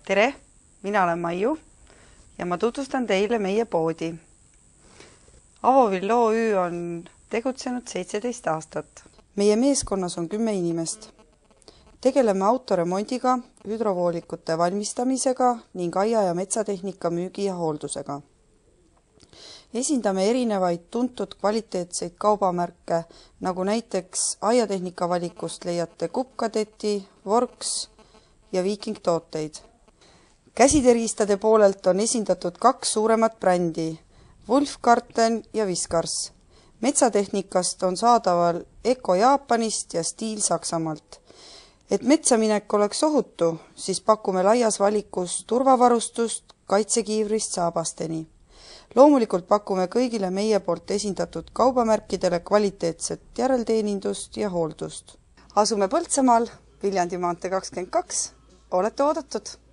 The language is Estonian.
Tere, mina olen Maiu ja ma tutvustan teile meie poodi. Avovill OÜ on tegutsenud 17 aastat. Meie meeskonnas on 10 inimest. Tegeleme autoremondiga, hüdrovoolikute valmistamisega ning aia- ja metsatehnika müügi ja hooldusega. Esindame erinevaid tuntud kvaliteetseid kaubamärke, nagu näiteks aiatehnika valikust leiate Kupp-Kadeti, Works ja Viiking tooteid. Käsiteriistade poolelt on esindatud 2 suuremat brändi, Wolf-Karten ja Viskars. Metsatehnikast on saadaval Eko Jaapanist ja Stiil Saksamaalt. Et metsaminek oleks ohutu, siis pakume laias valikus turvavarustust kaitsekiivrist saabasteni. Loomulikult pakume kõigile meie poolt esindatud kaubamärkidele kvaliteetset järelteenindust ja hooldust. Asume Põltsamaal, Viljandi maantee 22. Olete oodatud!